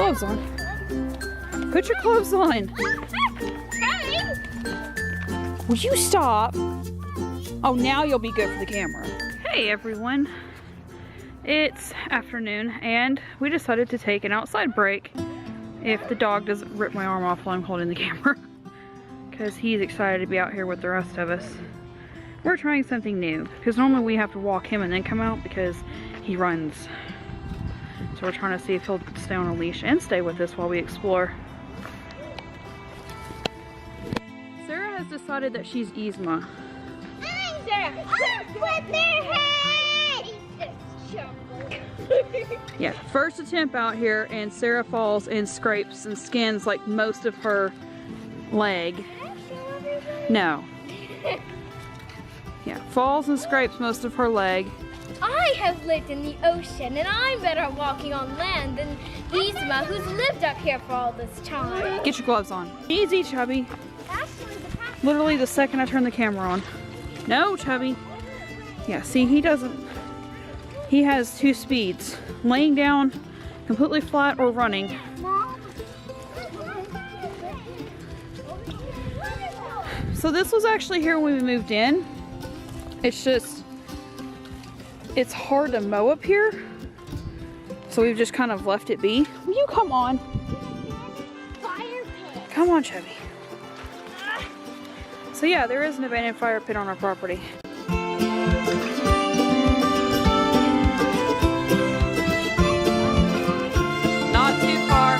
gloves on. Put your gloves on. Will you stop? Oh, now you'll be good for the camera. Hey everyone. It's afternoon and we decided to take an outside break if the dog doesn't rip my arm off while I'm holding the camera. Because he's excited to be out here with the rest of us. We're trying something new because normally we have to walk him and then come out because he runs. So we're trying to see if he'll stay on a leash and stay with us while we explore. Sarah has decided that she's Yzma. I'm Sarah. With their head. Yeah, first attempt out here and Sarah falls and scrapes and skins like most of her leg. No. Yeah, falls and scrapes most of her leg. I have lived in the ocean and I'm better at walking on land than Yzma, who's lived up here for all this time. Get your gloves on. Easy, Chubby. Literally the second I turn the camera on. No, Chubby. Yeah, see, he has two speeds. Laying down, completely flat, or running. So this was actually here when we moved in. It's just, it's hard to mow up here. So we've just kind of left it be. Will you come on? Fire pit. Come on, Chubby. So yeah, there is an abandoned fire pit on our property. Not too far.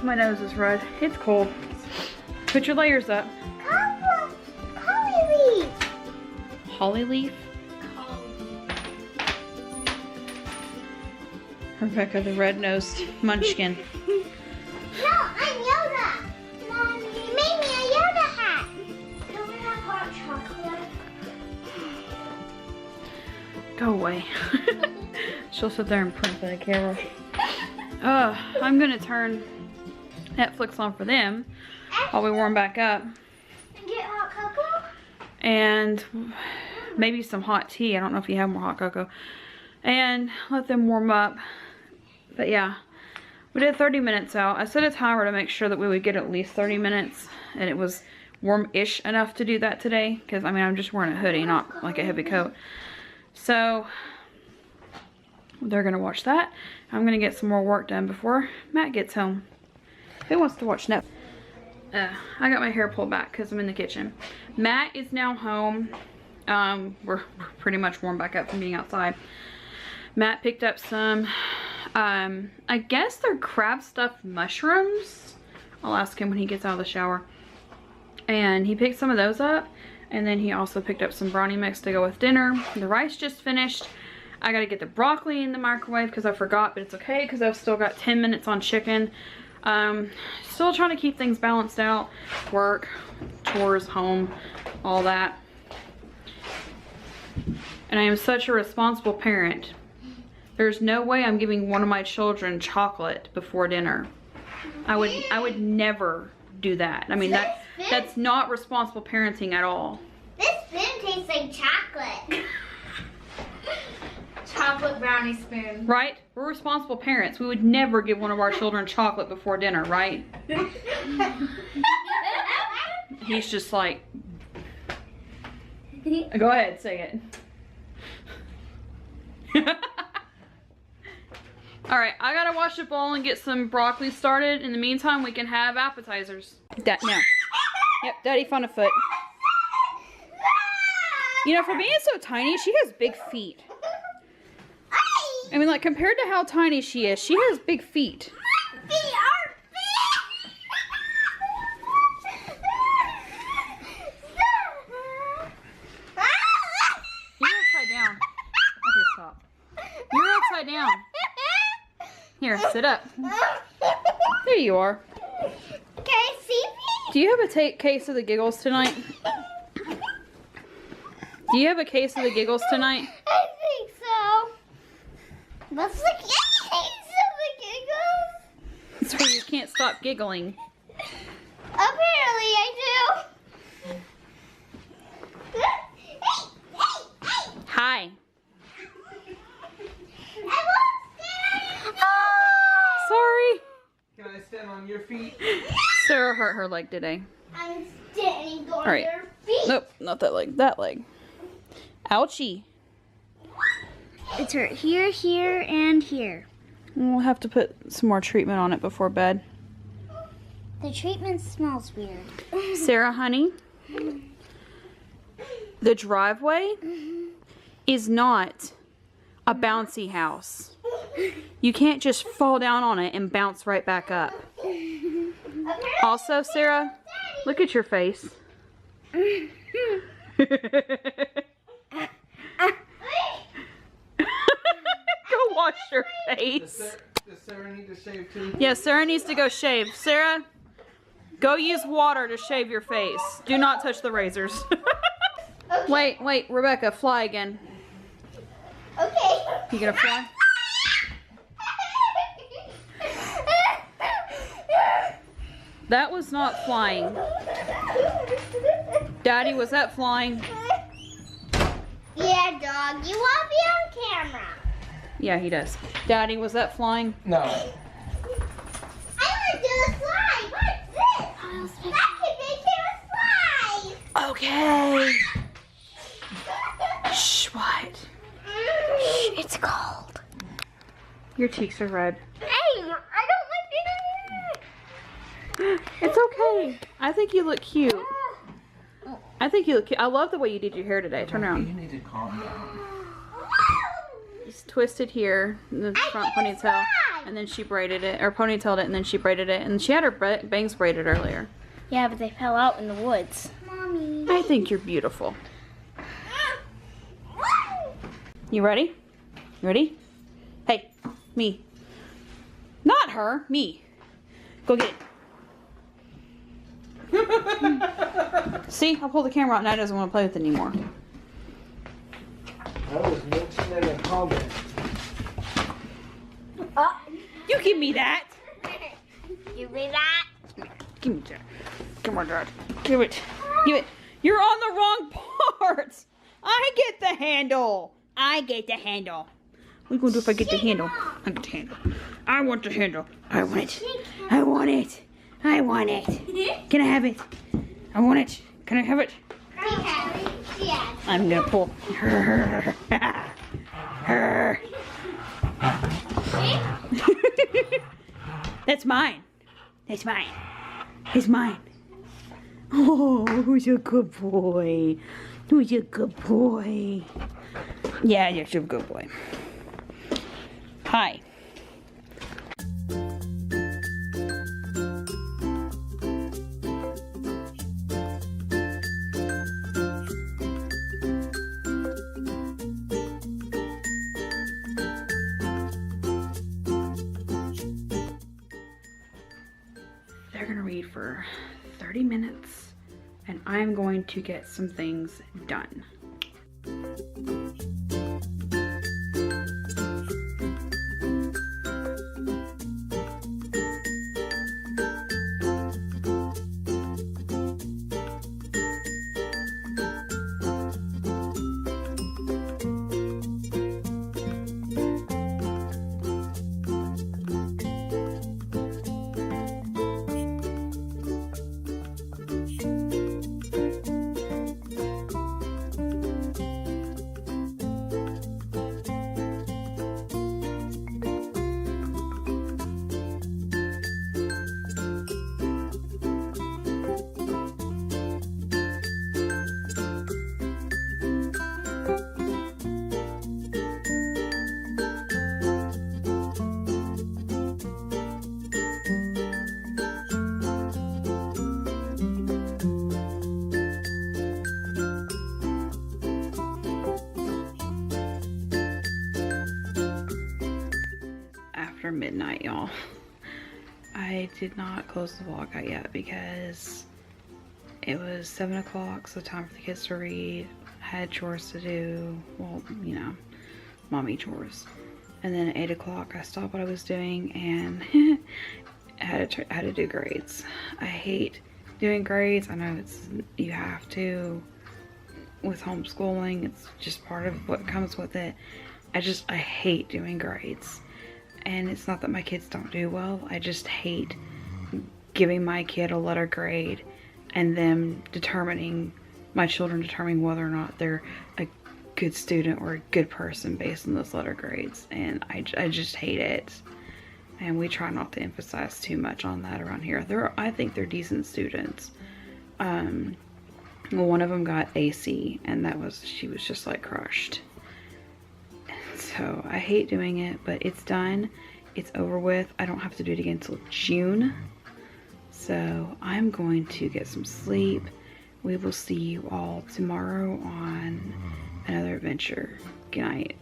My nose is red. It's cold. Put your layers up. Holly leaf. Holly leaf? Rebecca, the red-nosed munchkin. No, I'm Yoda. Mommy, you made me a Yoda hat. Can we have hot chocolate? Go away. She'll sit there and print for the camera. I'm gonna turn Netflix on for them while we warm back up. And get hot cocoa? And maybe some hot tea. I don't know if you have more hot cocoa. And let them warm up. But yeah, we did 30 minutes out. I set a timer to make sure that we would get at least 30 minutes. And it was warm-ish enough to do that today. Because, I mean, I'm just wearing a hoodie, not like a heavy coat. So, they're going to watch that. I'm going to get some more work done before Matt gets home. Who wants to watch Netflix? I got my hair pulled back because I'm in the kitchen. Matt is now home. We're pretty much warmed back up from being outside. Matt picked up some, I guess they're crab stuffed mushrooms. I'll ask him when he gets out of the shower. And he picked some of those up. And then he also picked up some brownie mix to go with dinner. The rice just finished. I gotta get the broccoli in the microwave because I forgot, but it's okay because I've still got 10 minutes on chicken. Still trying to keep things balanced out. Work, chores, home, all that. And I am such a responsible parent. There's no way I'm giving one of my children chocolate before dinner. I would never do that. I mean, that's not responsible parenting at all. This spoon tastes like chocolate. Chocolate brownie spoon. Right? We're responsible parents. We would never give one of our children chocolate before dinner, right? He's just like, go ahead, say it. Alright, I gotta wash the bowl and get some broccoli started. In the meantime, we can have appetizers. No. Yep, Daddy found a foot. You know, for being so tiny, she has big feet. I mean, like, compared to how tiny she is, she has big feet. Feet are down. Here, sit up. There you are. Can I see me? Do you have a case of the giggles tonight? Do you have a case of the giggles tonight? I think so. What's the case of the giggles? It's where you can't stop giggling. Apparently I do. Hi. I won't stand. Sorry. Can I stand on your feet? Sarah hurt her leg today. I'm standing on right. your feet. Nope, not that leg. That leg. Ouchie. It's hurt here, here, and here. We'll have to put some more treatment on it before bed. The treatment smells weird. Sarah, honey, the driveway is not a bouncy house. You can't just fall down on it and bounce right back up. Also, Sarah, look at your face. Go wash your face. Does Sarah need to shave too? Yeah, Sarah needs to go shave. Sarah, go use water to shave your face. Do not touch the razors. Wait, Rebecca, fly again. Okay. You gonna fly? That was not flying. Daddy, was that flying? Yeah, dog. You want me on camera? Yeah, he does. Daddy, was that flying? No. I want to do a slide. What's this? That can make him a slide. Okay. Shh, what? Shh, it's cold. Your cheeks are red. Hey, I don't like it. It's okay. I think you look cute. I think you look cute. I love the way you did your hair today. Turn You around. need to calm down. It's twisted here in the front ponytail. And then she braided it, or ponytailed it, and then she braided it. And she had her bangs braided earlier. Yeah, but they fell out in the woods. Mommy. I think you're beautiful. You ready? You ready? Hey, me. Not her, me. Go get it. See, I'll pull the camera out and I doesn't want to play with it anymore. I was mentioning a comment. You give me that. Give me that. Give me that. Come on, Dad. Give it. Give it. You're on the wrong part. I get the handle. I get the handle. What are you going to do if I get the handle? I get the handle. I want the handle. I want it. I want it. I want it. Can I have it? I want it. Can I have it? Yeah. I'm going to pull. That's mine. That's mine. It's mine. Oh, who's a good boy? Who's a good boy? Yeah, you're a good boy. Hi. They're gonna read for 30 minutes and I'm going to get some things done. after midnight, y'all. I did not close the vlog out yet because it was 7 o'clock, so time for the kids to read. I had chores to do, well, you know, mommy chores. And then at 8 o'clock, I stopped what I was doing and I had to do grades. I hate doing grades. I know you have to with homeschooling. It's just part of what comes with it. I hate doing grades. And it's not that my kids don't do well. I just hate giving my kid a letter grade and them my children determining whether or not they're a good student or a good person based on those letter grades. And I just hate it. And we try not to emphasize too much on that around here. I think they're decent students. Well, one of them got AC, and she was just like crushed. So I hate doing it, but it's done. It's over with. I don't have to do it again until June. So I'm going to get some sleep. We will see you all tomorrow on another adventure. Good night.